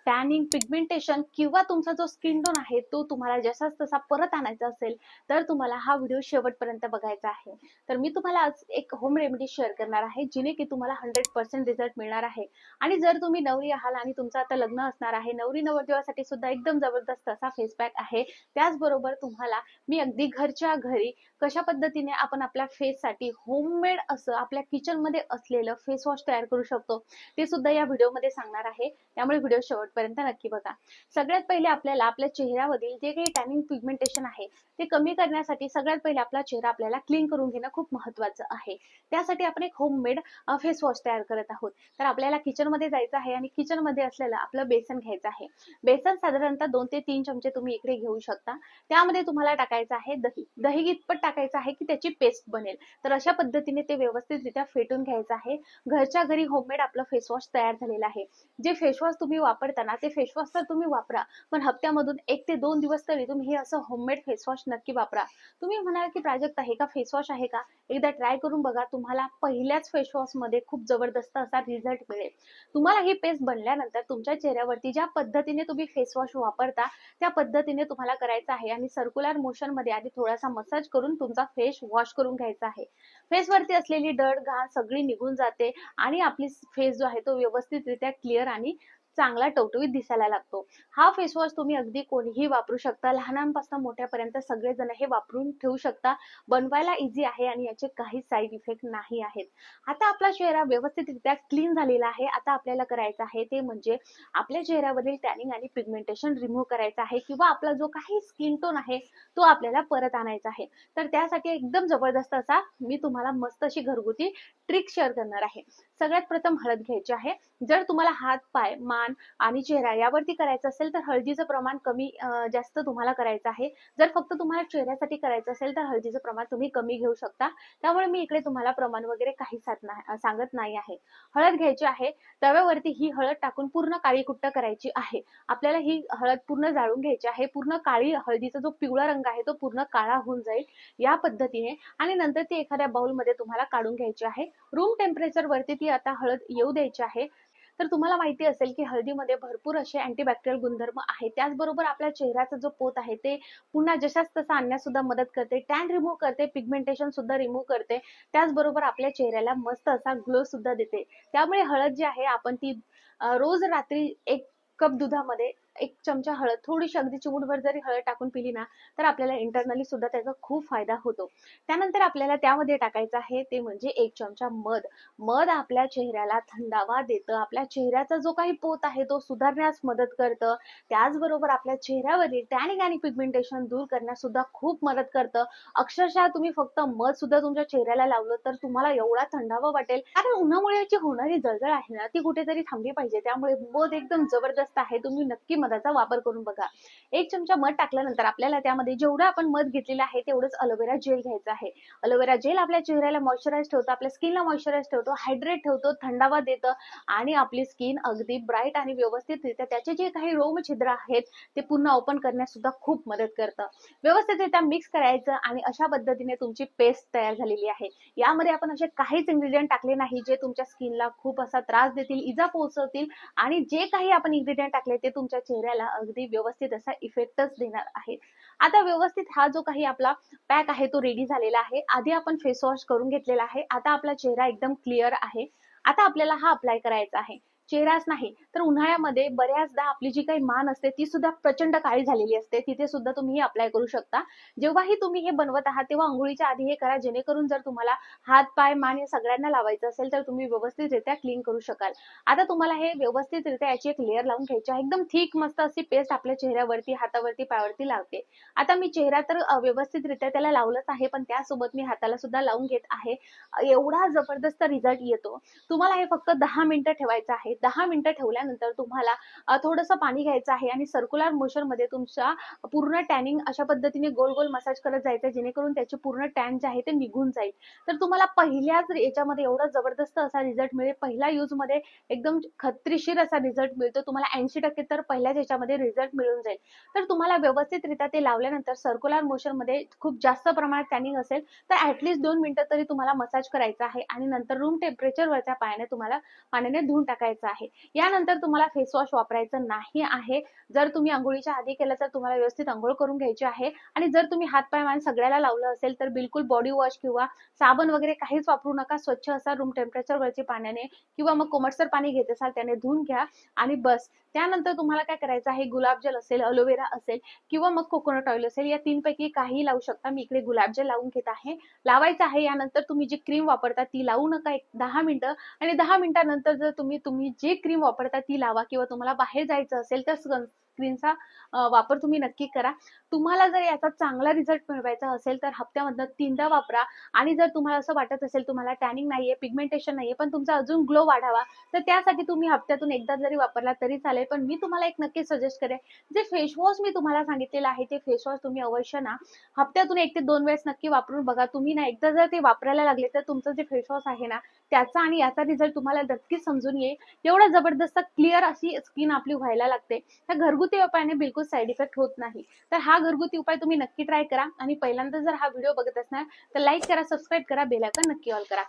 Tanning, pigmentation किंवा तुमचा जो स्किन टोन आहे तो तुम्हाला जसाच तसा परत आणायचा असेल तर तुम्हाला हा व्हिडिओ शेवटपर्यंत बघायचा आहे। तर मी तुम्हाला आज एक होम रेमेडी शेअर करणार आहे जिने की तुम्हाला 100% रिझल्ट मिळणार आहे। आणि जर तुम्ही नवरी आहात आणि तुमचं आता लग्न असणार आहे, नवरी नवरदेवासाठी सुद्धा एकदम जबरदस्त असा फेस पॅक आहे। त्याचबरोबर तुम्हाला मी अगदी घरच्या घरी कशा पद्धतीने आपण आपल्या फेस साठी होममेड असं आपल्या किचन मध्ये असलेलं फेस वॉश तयार करू शकतो ते सुद्धा या व्हिडिओ मध्ये सांगणार आहे। त्यामुळे व्हिडिओ शेवटपर्यंत नक्की बघा। सगळ्यात पहिले आपल्याला आपल्या चेहऱ्यावरील जे काही टॅनिंग पिगमेंटेशन आहे ते कमी करण्यासाठी सगळ्यात पहिले आपला चेहरा आपल्याला क्लीन करून घेणं खूप महत्त्वाचं आहे। त्यासाठी आपण एक होममेड फेस वॉश तयार करत आहोत। तर आपल्याला किचन मध्ये जायचं आहे आणि किचन मध्ये असलेलं आपलं बेसन घ्यायचं आहे। बेसन साधारणतः 2 ते 3 चमचे तुम्ही इकडे घेऊ शकता। त्यामध्ये तुम्हाला टाकायचं आहे दही। दही इतपत टाकायचं आहे की त्याची पेस्ट बनेल। तर अशा पद्धतीने ते व्यवस्थितरित्या फेटून घ्यायचं आहे। घरच्या घरी होममेड आपलं फेस वॉश तयार झालेलं आहे। जे फेस वॉश तुम्ही वापरताना ते फेस वॉश तर तुम्ही वापरा, पण हप्त्यामधून 1 ते 2 दिवस तरी तुम्ही हे असं होममेड फेस वॉश नक्की वापरा। तुम्ही म्हणाल की प्राजक्त आहे का, फेस वॉश आहे का, एकदा ट्राय करून बघा। तुम्हाला पहिल्याच फेस वॉश मध्ये खूप जबरदस्त असा रिझल्ट मिळेल। तुम्हाला ही पेस्ट बनल्यानंतर तुमच्या चेहऱ्यावरती ज्या पद्धतीने तुम्ही फेस वॉश वापरता त्या पद्धतीने तुम्हाला करायचं आहे आणि सर्क्युलर मोशन मध्ये आधी थोडासा मसाज करून तुमचा फेस वॉश करून घ्यायचा आहे। फेस वरती असलेली डर्ट घाण सगळी निघून जाते आणि आपली फेस जो आहे तो व्यवस्थितरित्या क्लिअर आणि चांगला टवटवीत दिसायला लागतो। हा फेस वॉश तुम्ही अगदी कोणीही वापरू शकता, लहानांपासून मोठ्यापर्यंत सगळेजण हे वापरून ठेवू शकता। बनवायला इझी आहे आणि याचे काही साईड इफेक्ट नाही आहेत। आता आपला चेहरा व्यवस्थितरित्या क्लीन झालेला आहे। आता आपल्याला करायचं आहे ते म्हणजे आपल्या चेहऱ्यावरील टॅनिंग आणि पिगमेंटेशन रिमूव्ह करायचं आहे किंवा आपला जो काही स्किन टोन आहे तो आपल्याला परत आणायचा आहे। तर त्यासाठी एकदम जबरदस्त असा मी तुम्हाला मस्त अशी घरगुती ट्रिक शेअर करणार आहे। सगळ्यात प्रथम हळद घ्यायची आहे। जर तुम्हाला हात, पाय, मान आणि चेहरा यावरती करायचं असेल तर हळदीचं प्रमाण कमी जास्त तुम्हाला करायचं आहे। जर फक्त तुम्हाला चेहऱ्यासाठी करायचं असेल तर हळदीचं प्रमाण तुम्ही कमी घेऊ शकता। त्यामुळे मी इकडे तुम्हाला प्रमाण वगैरे काही सांगत नाही आहे। हळद घ्यायची आहे। तव्यावरती ही हळद टाकून पूर्ण काळी कुट्ट करायची आहे। आपल्याला ही हळद पूर्ण जाळून घ्यायची आहे। पूर्ण काळी हळदीचा जो पिवळा रंग आहे तो पूर्ण काळा होऊन जाईल या पद्धतीने। आणि नंतर ती एखाद्या बाउल मध्ये तुम्हाला काढून घ्यायची आहे। रूम टेम्परेचर वरती ती आता हळद येऊ द्यायची आहे। तर तुम्हाला माहिती असेल की हळदीमध्ये भरपूर असे अँटीबॅक्टेरियल गुणधर्म आहेत। त्याचबरोबर आपल्या चेहऱ्याचा जो पोत आहे ते पुन्हा जशाच तसा आणण्यास सुद्धा मदत करते, टॅन रिमूव्ह करते, पिगमेंटेशन सुद्धा रिमूव्ह करते। त्याचबरोबर आपल्या चेहऱ्याला मस्त असा ग्लो सुद्धा देते। त्यामुळे हळद जी आहे आपण ती रोज रात्री 1 कप दुधामध्ये 1 चमचा हळद, थोडीशी अगदी चिमूटभर जरी हळद टाकून पिली ना तर आपल्याला इंटरनली सुद्धा त्याचा खूप फायदा होतो। त्यानंतर आपल्याला त्यामध्ये टाकायचं आहे ते म्हणजे 1 चमचा मध। मध आपल्या चेहऱ्याला थंडावा देतं, आपल्या चेहऱ्याचा जो काही पोत आहे तो सुधारण्यास मदत करतं। त्याचबरोबर आपल्या चेहऱ्यावरील टॅनिंग आणि पिगमेंटेशन दूर करण्यास सुद्धा खूप मदत करतं। अक्षरशः तुम्ही फक्त मध सुद्धा तुमच्या चेहऱ्याला लावलं तर तुम्हाला एवढा थंडावा वाटेल, कारण उन्हामुळे जी होणारी जळजळ आहे ना ती कुठेतरी थांबली पाहिजे। त्यामुळे मध एकदम जबरदस्त आहे, तुम्ही नक्की मधाचा वापर करून बघा। 1 चमचा मध टाकल्यानंतर आपल्याला त्यामध्ये जेवढं आपण मध घेतलेलं आहे तेवढंच अलोवेरा जेल घ्यायचं आहे। अलोवेरा जेल आपल्या चेहऱ्याला मॉइश्चराइज ठेवतो, आपल्या स्किनला मॉइश्चराइज ठेवतो, हायड्रेट ठेवतो, थंडावा देतं आणि आपली स्किन अगदी ब्राईट आणि व्यवस्थितरित्या त्याचे जे काही रोमछिद्र आहेत ते पुन्हा ओपन करण्यास सुद्धा खूप मदत करतं। व्यवस्थितरित्या मिक्स करायचं आणि अशा पद्धतीने तुमची पेस्ट तयार झालेली आहे। यामध्ये आपण असे काहीच इन्ग्रेडियंट टाकले नाही जे तुमच्या स्किनला खूप असा त्रास देतील, इजा पोहोचवतील, आणि जे काही आपण इन्ग्रेडियंट टाकले ते तुमच्या चेहऱ्याला अगदी व्यवस्थित असा इफेक्टच देणार आहे। आता व्यवस्थित हा जो काही आपला पॅक आहे तो रेडी झालेला आहे। आधी आपण फेस वॉश करून घेतलेला आहे। आता आपला चेहरा एकदम क्लिअर आहे। आता आपल्याला हा अप्लाय करायचा आहे। चेहराच नाही तर उन्हाळ्यामध्ये बऱ्याचदा आपली जी काही मान असते ती सुद्धा प्रचंड काळी झालेली असते, तिथे सुद्धा तुम्ही हे अप्लाय करू शकता। जेव्हाही तुम्ही हे बनवत आहात तेव्हा अंघोळीच्या आधी हे करा, जेणेकरून जर तुम्हाला हात, पाय, मान हे सगळ्यांना लावायचं असेल तर तुम्ही व्यवस्थितरित्या क्लीन करू शकाल। आता तुम्हाला हे व्यवस्थितरित्या याची एक लेयर लावून घ्यायची आहे। एकदम थिक मस्त अशी पेस्ट आपल्या चेहऱ्यावरती, हातावरती, पायावरती लावते। आता मी चेहरा तर व्यवस्थितरित्या त्याला लावलंच आहे, पण त्यासोबत मी हाताला सुद्धा लावून घेत आहे। एवढा जबरदस्त रिझल्ट येतो। तुम्हाला हे फक्त 10 मिनिटं ठेवायचं आहे। 10 मिनिटं ठेवल्यानंतर तुम्हाला थोडंसं पाणी घ्यायचं आहे आणि सर्क्युलर मोशन मध्ये तुमच्या पूर्ण टॅनिंग अशा पद्धतीने गोल गोल मसाज करत जायचं, जेणेकरून त्याचे पूर्ण टॅन जे आहे ते निघून जाईल। तर तुम्हाला पहिल्याच याच्यामध्ये एवढा जबरदस्त असा रिझल्ट मिळेल। पहिल्या यूज मध्ये एकदम खात्रीशीर असा रिझल्ट मिळतो तुम्हाला। 80% तर पहिल्याच याच्यामध्ये रिझल्ट मिळून जाईल। तर तुम्हाला व्यवस्थितरित्या ते लावल्यानंतर सर्क्युलर मोशन मध्ये खूप जास्त प्रमाणात टॅनिंग असेल तर ऍटलीस्ट 2 मिनिटं तरी तुम्हाला मसाज करायचा आहे आणि नंतर रूम टेम्परेचर वरच्या पाण्याने धुवून टाकायचं करायचं आहे. यानंतर तुम्हाला फेस वॉश वापरायचं नाही आहे. जर तुम्ही अंघोळीच्या आधी केलं तर तुम्हाला व्यवस्थित अंघोळ करून घ्यायची आहे आणि जर तुम्ही हातपाय मान सगळ्याला लावलं असेल तर बिलकुल बॉडी वॉश किंवा साबण वगैरे काहीच वापरू नका. स्वच्छ असा रूम टेम्परेचर वरच्या पाण्याने किंवा मग कोमटसर पाणी घेत असाल त्याने धुवून घ्या आणि बस. त्यानंतर तुम्हाला काय करायचं आहे, गुलाबजल असेल, अलोवेरा असेल किंवा मग कोकोनट ऑइल असेल, या 3 पैकी काहीही लावू शकता. मी इकडे गुलाबजल लावून घेत आहे. लावायचं आहे. यानंतर तुम्ही जी क्रीम वापरता ती लावू नका एक 10 मिनिटं आणि 10 मिनिटानंतर जर तुम्ही जे क्रीम वापरता ती लावा किंवा तुम्हाला बाहेर जायचं असेल तर सनस्क्रीनचा वापर तुम्ही नक्की करा. तुम्हाला जर याचा चांगला रिझल्ट मिळवायचा असेल तर हप्त्यामधनं 3दा वापरा आणि जर तुम्हाला असं वाटत असेल तुम्हाला टॅनिंग नाहीये, पिगमेंटेशन नाहीये पण तुमचा अजून ग्लो वाढावा तर त्यासाठी तुम्ही हप्त्यातून एकदा जरी वापरला तरी चालेल. पण मी तुम्हाला एक नक्की सजेस्ट करेन, जे फेस वॉश मी तुम्हाला सांगितलेलं आहे ते फेस वॉश तुम्ही अवश्य ना हप्त्यातून 1 ते 2 वेळेस नक्की वापरून बघा. तुम्ही ना एकदा जर ते वापरायला लागले तर तुमचं जे फेस वॉश आहे ना त्याचा आणि याचा रिझल्ट तुम्हाला नक्कीच समजून येईल. एवढा जबरदस्त क्लिअर अशी स्किन आपली व्हायला लागते. त्या घरगुती उपायाने बिलकुल साईड इफेक्ट होत नाही. तर हा घरगुती उपाय तुम्ही नक्की ट्राय करा आणि पहिल्यांदा जर हा व्हिडिओ बघत असणार तर लाईक करा, सबस्क्राईब करा, बेल आयकॉन नक्की ऑल करा.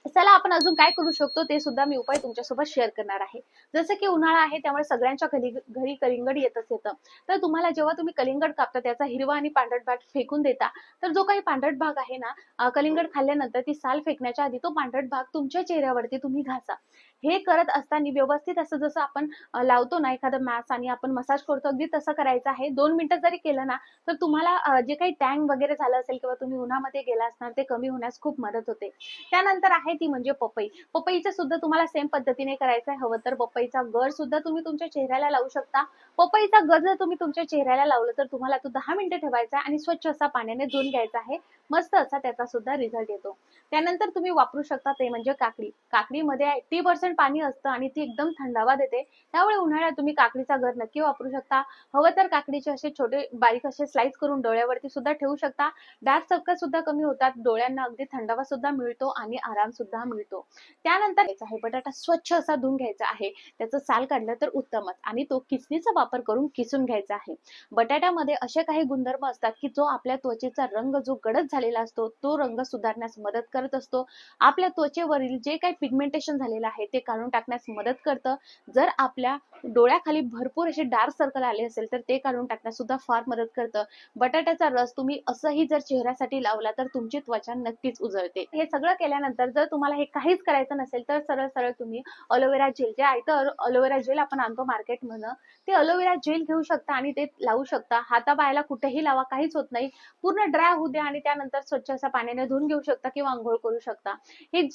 चला आपण अजून काय करू शकतो ते सुद्धा मी उपाय तुमच्यासोबत शेअर करणार आहे. जसं की उन्हाळा आहे त्यामुळे सगळ्यांच्या घरी कलिंगड येतच येतं. तर तुम्हाला जेव्हा तुम्ही कलिंगड कापता त्याचा हिरवा आणि पांढरट भाग फेकून देता, तर जो काही पांढरट भाग आहे ना कलिंगड खाल्ल्यानंतर ती साल फेकण्याच्या आधी तो पांढरट भाग तुमच्या चेहऱ्यावरती तुम्ही घासा. हे करत असताना व्यवस्थित असं जसं आपण लावतो ना एखादं मॅस आणि आपण मसाज करतो अगदी तसं करायचं आहे. 2 मिनिटं जरी केलं ना तर तुम्हाला जे काही टॅन वगैरे झालं असेल किंवा तुम्ही उन्हामध्ये गेला असणार ते कमी होण्यास खूप मदत होते. त्यानंतर आहे ती म्हणजे पपई. पपईचं सुद्धा तुम्हाला सेम पद्धतीने करायचं आहे. हवं तर पपईचा गर सुद्धा तुम्ही तुमच्या चेहऱ्याला लावू शकता. पपईचा गर जर तुम्ही तुमच्या चेहऱ्याला लावलं तर तुम्हाला तो 10 मिनिटं ठेवायचा आहे आणि स्वच्छ असा पाण्याने धुवून घ्यायचा आहे. मस्त असा त्याचा सुद्धा रिझल्ट येतो. त्यानंतर तुम्ही वापरू शकता ते म्हणजे काकडी. काकडीमध्ये 80% पाणी असतं आणि ती एकदम थंडावा देते. त्यामुळे उन्हाळ्यात तुम्ही काकडीचा गर नक्की वापरू शकता. हवं तर काकडीचे असे छोटे बारीक असे स्लाइस करून डोळ्यावरती सुद्धा ठेवू शकता. डार्क सर्कल सुद्धा कमी होतात. डोळ्यांना अगदी थंडावा सुद्धा मिळतो आणि आराम सुद्धा मिळतो. त्यानंतर आहे बटाटा स्वच्छ असा धुवून घ्यायचा आहे. त्याचं साल काढलं तर उत्तमच आणि तो किसणीचा वापर करून किसून घ्यायचा आहे. बटाट्यामध्ये असे काही गुणधर्म असतात की जो आपल्या त्वचेचा रंग जो गडद झालेला असतो तो रंग सुधारण्यास मदत करत असतो. आपल्या त्वचेवरील जे काही पिगमेंटेशन झालेलं आहे ते काढून टाकण्यास मदत करतं. जर आपल्या डोळ्याखाली भरपूर असे डार्क सर्कल आले असेल तर ते काढून टाकण्यास सुद्धा फार मदत करतं. बटाट्याचा रस तुम्ही असंही जर चेहऱ्यासाठी लावला तर तुमची त्वचा नक्कीच उजळते. हे सगळं केल्यानंतर जर तुम्हाला हे काहीच करायचं नसेल तर सरळ सरळ तुम्ही अलोवेरा जेल जे आहे तर अलोवेरा जेल आपण आणतो मार्केटमधनं ते अलोवेरा जेल घेऊ शकता आणि ते लावू शकता. हातापायाला कुठेही लावा काहीच होत नाही. पूर्ण ड्राय होऊ द्या आणि त्यानंतर स्वच्छ असा पाण्याने धुवून घेऊ शकता किंवा अंघोळ करू शकता. हे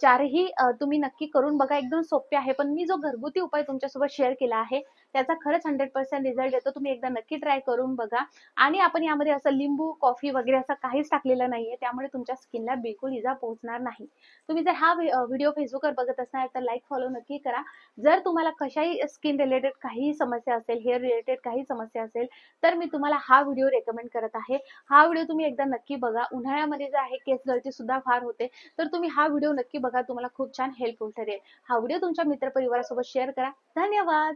चारही तुम्ही नक्की करून बघा. एकदम सोपे आहे. पण मी जो घरगुती उपाय तुमच्यासोबत शेअर केला आहे त्याचा खरंच 100% रिझल्ट येतो. तुम्ही एकदा नक्की ट्राय करून बघा. आणि आपण यामध्ये असं लिंबू, कॉफी वगैरे असं काहीच टाकलेलं नाहीये. त्यामुळे तुमच्या स्किनला बिलकुल इजा पोहोचणार नाही. तुम्ही जर हा व्हिडिओ फेसबुकवर बघत असणार तर लाईक, फॉलो नक्की करा. जर तुम्हाला कशाही स्किन रिलेटेड काही समस्या असेल, हेअर रिलेटेड काही समस्या असेल तर मी तुम्हाला हा व्हिडिओ रेकमेंड करत आहे. हा व्हिडिओ तुम्ही एकदा नक्की बघा. उन्हाळ्यामध्ये जे आहे केस गळती सुद्धा फार होते. तर तुम्ही हा व्हिडिओ नक्की बघा. तुम्हाला खूप छान हेल्पफुल ठरेल. हा व्हिडिओ तुमच्या मित्रपरिवारासोबत शेअर करा. धन्यवाद.